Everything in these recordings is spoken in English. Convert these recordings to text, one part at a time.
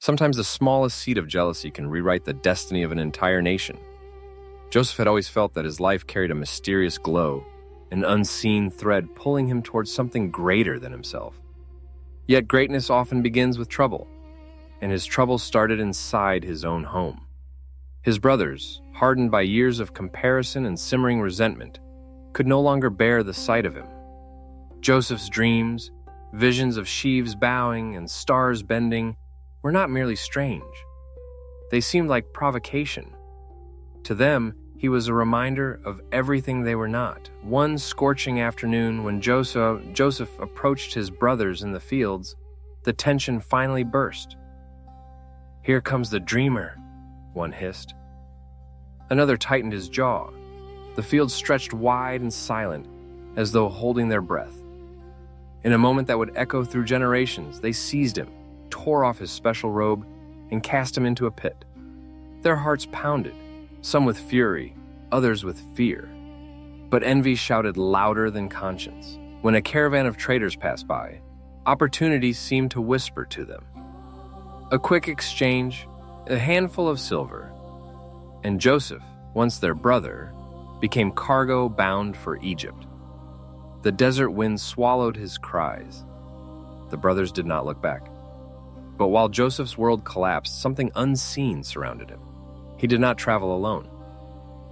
Sometimes the smallest seed of jealousy can rewrite the destiny of an entire nation. Joseph had always felt that his life carried a mysterious glow, an unseen thread pulling him towards something greater than himself. Yet greatness often begins with trouble, and his trouble started inside his own home. His brothers, hardened by years of comparison and simmering resentment, could no longer bear the sight of him. Joseph's dreams, visions of sheaves bowing and stars bending, were not merely strange. They seemed like provocation. To them, he was a reminder of everything they were not. One scorching afternoon, when Joseph approached his brothers in the fields, the tension finally burst. "Here comes the dreamer," one hissed. Another tightened his jaw. The field stretched wide and silent, as though holding their breath. In a moment that would echo through generations, they seized him, tore off his special robe, and cast him into a pit. Their hearts pounded, some with fury, others with fear. But envy shouted louder than conscience. When a caravan of traders passed by, opportunity seemed to whisper to them. A quick exchange, a handful of silver, and Joseph, once their brother, became cargo bound for Egypt. The desert wind swallowed his cries. The brothers did not look back. But while Joseph's world collapsed, something unseen surrounded him. He did not travel alone.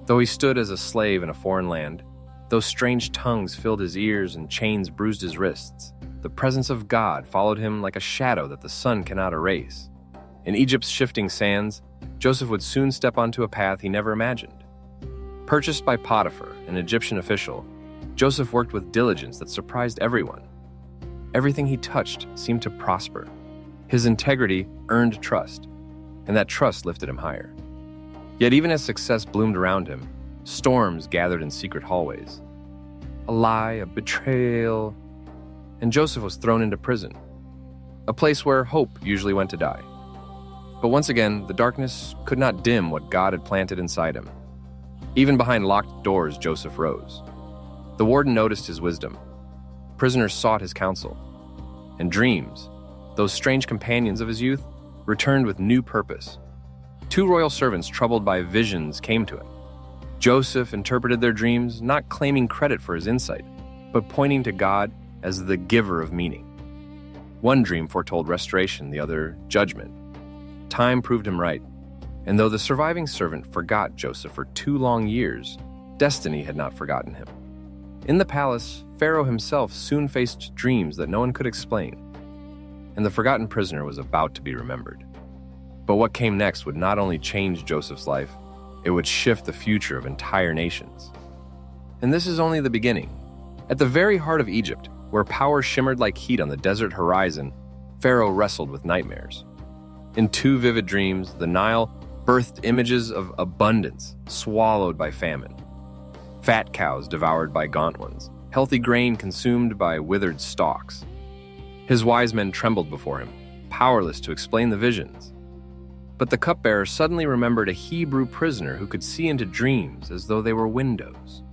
Though he stood as a slave in a foreign land, though strange tongues filled his ears and chains bruised his wrists, the presence of God followed him like a shadow that the sun cannot erase. In Egypt's shifting sands, Joseph would soon step onto a path he never imagined. Purchased by Potiphar, an Egyptian official, Joseph worked with diligence that surprised everyone. Everything he touched seemed to prosper. His integrity earned trust, and that trust lifted him higher. Yet even as success bloomed around him, storms gathered in secret hallways. A lie, a betrayal, and Joseph was thrown into prison, a place where hope usually went to die. But once again, the darkness could not dim what God had planted inside him. Even behind locked doors, Joseph rose. The warden noticed his wisdom. Prisoners sought his counsel. And dreams, those strange companions of his youth, returned with new purpose. 2 royal servants troubled by visions came to him. Joseph interpreted their dreams, not claiming credit for his insight, but pointing to God as the giver of meaning. One dream foretold restoration, the other judgment. Time proved him right, and though the surviving servant forgot Joseph for 2 long years, destiny had not forgotten him. In the palace, Pharaoh himself soon faced dreams that no one could explain, and the forgotten prisoner was about to be remembered. But what came next would not only change Joseph's life, it would shift the future of entire nations. And this is only the beginning. At the very heart of Egypt, where power shimmered like heat on the desert horizon, Pharaoh wrestled with nightmares. In 2 vivid dreams, the Nile birthed images of abundance swallowed by famine. Fat cows devoured by gaunt ones, healthy grain consumed by withered stalks. His wise men trembled before him, powerless to explain the visions. But the cupbearer suddenly remembered a Hebrew prisoner who could see into dreams as though they were windows.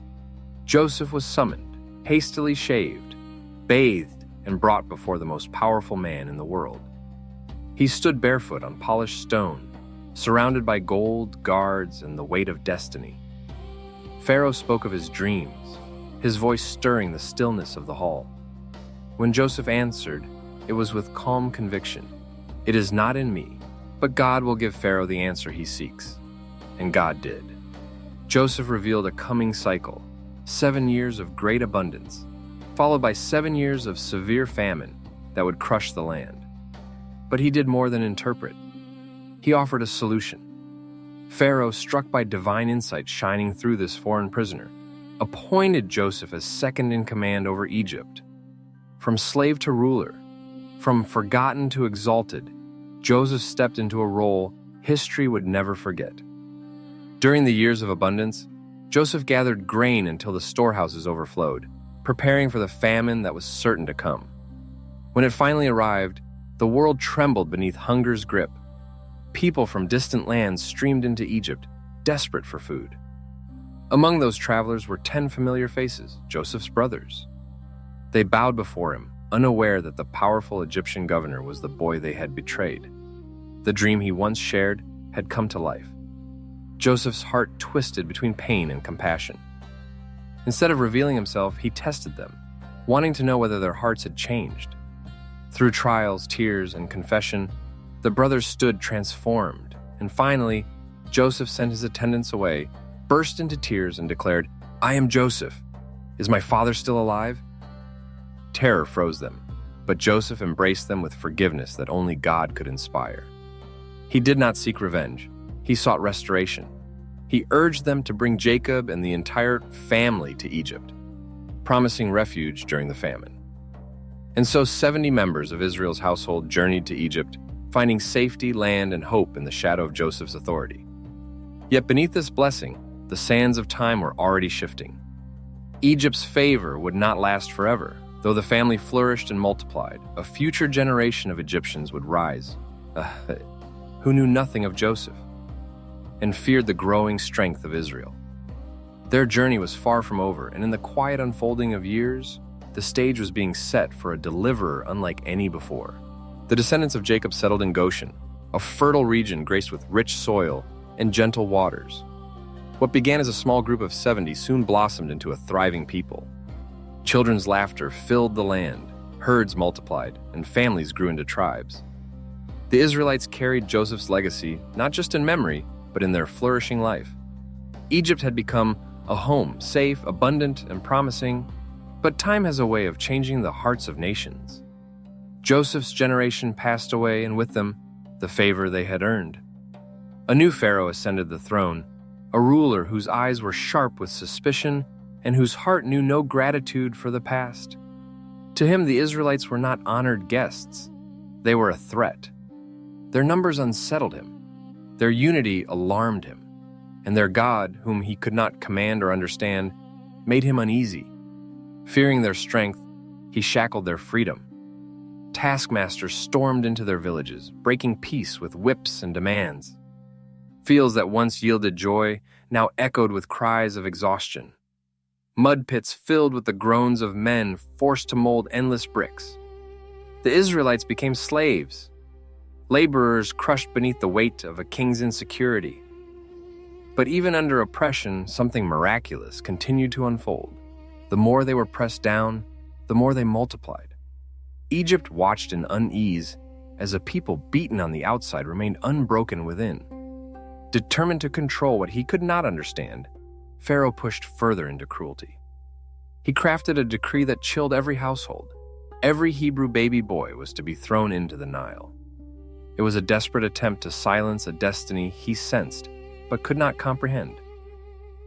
Joseph was summoned, hastily shaved, bathed, and brought before the most powerful man in the world. He stood barefoot on polished stone, surrounded by gold, guards, and the weight of destiny. Pharaoh spoke of his dreams, his voice stirring the stillness of the hall. When Joseph answered, it was with calm conviction. "It is not in me, but God will give Pharaoh the answer he seeks." And God did. Joseph revealed a coming cycle, 7 years of great abundance, followed by 7 years of severe famine that would crush the land. But he did more than interpret. He offered a solution. Pharaoh, struck by divine insight shining through this foreign prisoner, appointed Joseph as second in command over Egypt. From slave to ruler, from forgotten to exalted, Joseph stepped into a role history would never forget. During the years of abundance, Joseph gathered grain until the storehouses overflowed, preparing for the famine that was certain to come. When it finally arrived, the world trembled beneath hunger's grip. People from distant lands streamed into Egypt, desperate for food. Among those travelers were 10 familiar faces, Joseph's brothers. They bowed before him, unaware that the powerful Egyptian governor was the boy they had betrayed. The dream he once shared had come to life. Joseph's heart twisted between pain and compassion. Instead of revealing himself, he tested them, wanting to know whether their hearts had changed. Through trials, tears, and confession, the brothers stood transformed, and finally, Joseph sent his attendants away, burst into tears, and declared, "I am Joseph. Is my father still alive?" Terror froze them, but Joseph embraced them with forgiveness that only God could inspire. He did not seek revenge. He sought restoration. He urged them to bring Jacob and the entire family to Egypt, promising refuge during the famine. And so 70 members of Israel's household journeyed to Egypt, finding safety, land, and hope in the shadow of Joseph's authority. Yet beneath this blessing, the sands of time were already shifting. Egypt's favor would not last forever. Though the family flourished and multiplied, a future generation of Egyptians would rise, who knew nothing of Joseph and feared the growing strength of Israel. Their journey was far from over, and in the quiet unfolding of years, the stage was being set for a deliverer unlike any before. The descendants of Jacob settled in Goshen, a fertile region graced with rich soil and gentle waters. What began as a small group of 70 soon blossomed into a thriving people. Children's laughter filled the land, herds multiplied, and families grew into tribes. The Israelites carried Joseph's legacy not just in memory, but in their flourishing life. Egypt had become a home, safe, abundant, and promising, but time has a way of changing the hearts of nations. Joseph's generation passed away, and with them, the favor they had earned. A new pharaoh ascended the throne, a ruler whose eyes were sharp with suspicion and whose heart knew no gratitude for the past. To him, the Israelites were not honored guests. They were a threat. Their numbers unsettled him. Their unity alarmed him. And their God, whom he could not command or understand, made him uneasy. Fearing their strength, he shackled their freedom. Taskmasters stormed into their villages, breaking peace with whips and demands. Fields that once yielded joy now echoed with cries of exhaustion. Mud pits filled with the groans of men forced to mold endless bricks. The Israelites became slaves, laborers crushed beneath the weight of a king's insecurity. But even under oppression, something miraculous continued to unfold. The more they were pressed down, the more they multiplied. Egypt watched in unease as a people beaten on the outside remained unbroken within. Determined to control what he could not understand, Pharaoh pushed further into cruelty. He crafted a decree that chilled every household. Every Hebrew baby boy was to be thrown into the Nile. It was a desperate attempt to silence a destiny he sensed but could not comprehend.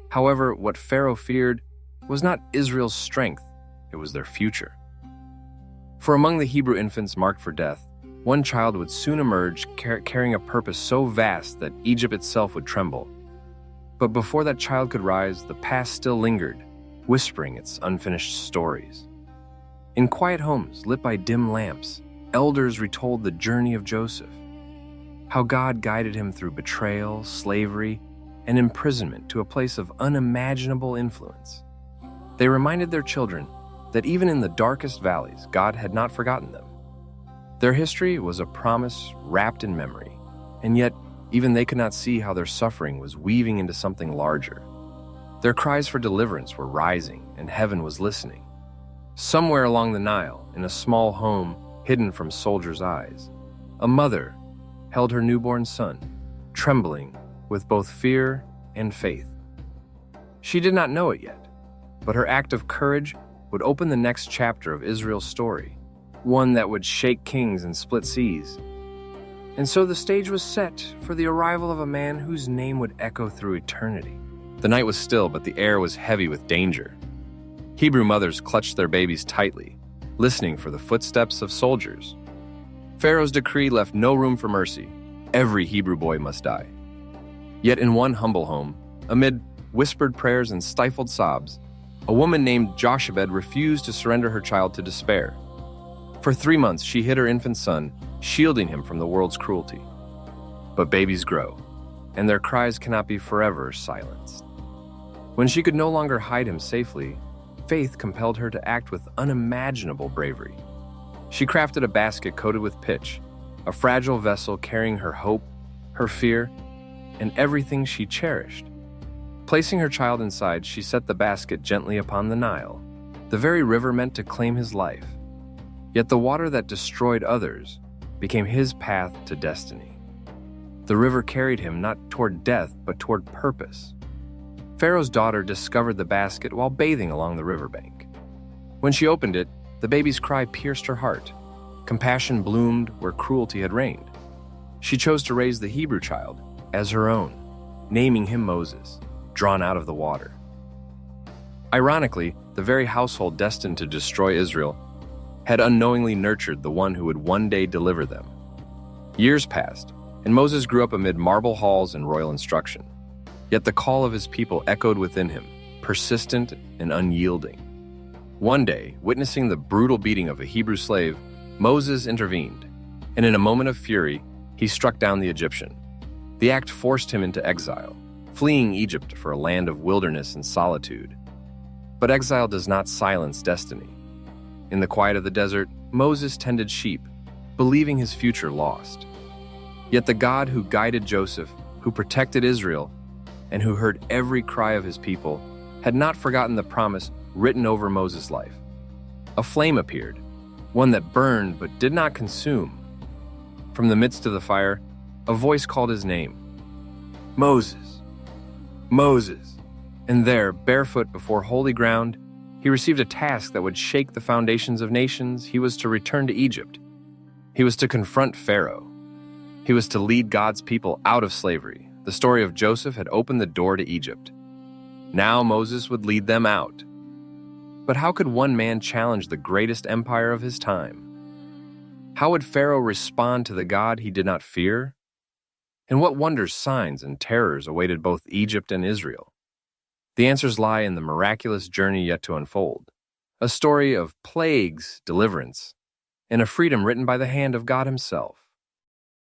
However, what Pharaoh feared was not Israel's strength, it was their future. For among the Hebrew infants marked for death, one child would soon emerge carrying a purpose so vast that Egypt itself would tremble. But before that child could rise, the past still lingered, whispering its unfinished stories. In quiet homes lit by dim lamps, elders retold the journey of Joseph, how God guided him through betrayal, slavery, and imprisonment to a place of unimaginable influence. They reminded their children that even in the darkest valleys, God had not forgotten them. Their history was a promise wrapped in memory, and yet even they could not see how their suffering was weaving into something larger. Their cries for deliverance were rising, and heaven was listening. Somewhere along the Nile, in a small home hidden from soldiers' eyes, a mother held her newborn son, trembling with both fear and faith. She did not know it yet, but her act of courage would open the next chapter of Israel's story, one that would shake kings and split seas. And so the stage was set for the arrival of a man whose name would echo through eternity. The night was still, but the air was heavy with danger. Hebrew mothers clutched their babies tightly, listening for the footsteps of soldiers. Pharaoh's decree left no room for mercy. Every Hebrew boy must die. Yet in one humble home, amid whispered prayers and stifled sobs, a woman named Jochebed refused to surrender her child to despair. For 3 months, she hid her infant son, shielding him from the world's cruelty. But babies grow, and their cries cannot be forever silenced. When she could no longer hide him safely, faith compelled her to act with unimaginable bravery. She crafted a basket coated with pitch, a fragile vessel carrying her hope, her fear, and everything she cherished. Placing her child inside, she set the basket gently upon the Nile, the very river meant to claim his life. Yet the water that destroyed others became his path to destiny. The river carried him not toward death, but toward purpose. Pharaoh's daughter discovered the basket while bathing along the riverbank. When she opened it, the baby's cry pierced her heart. Compassion bloomed where cruelty had reigned. She chose to raise the Hebrew child as her own, naming him Moses, drawn out of the water. Ironically, the very household destined to destroy Israel had unknowingly nurtured the one who would one day deliver them. Years passed, and Moses grew up amid marble halls and royal instruction. Yet the call of his people echoed within him, persistent and unyielding. One day, witnessing the brutal beating of a Hebrew slave, Moses intervened, and in a moment of fury, he struck down the Egyptian. The act forced him into exile, fleeing Egypt for a land of wilderness and solitude. But exile does not silence destiny. In the quiet of the desert, Moses tended sheep, believing his future lost. Yet the God who guided Joseph, who protected Israel, and who heard every cry of his people, had not forgotten the promise written over Moses' life. A flame appeared, one that burned but did not consume. From the midst of the fire, a voice called his name. Moses, Moses. And there, barefoot before holy ground, he received a task that would shake the foundations of nations. He was to return to Egypt. He was to confront Pharaoh. He was to lead God's people out of slavery. The story of Joseph had opened the door to Egypt. Now Moses would lead them out. But how could one man challenge the greatest empire of his time? How would Pharaoh respond to the God he did not fear? And what wonders, signs, and terrors awaited both Egypt and Israel? The answers lie in the miraculous journey yet to unfold, a story of plagues, deliverance, and a freedom written by the hand of God himself.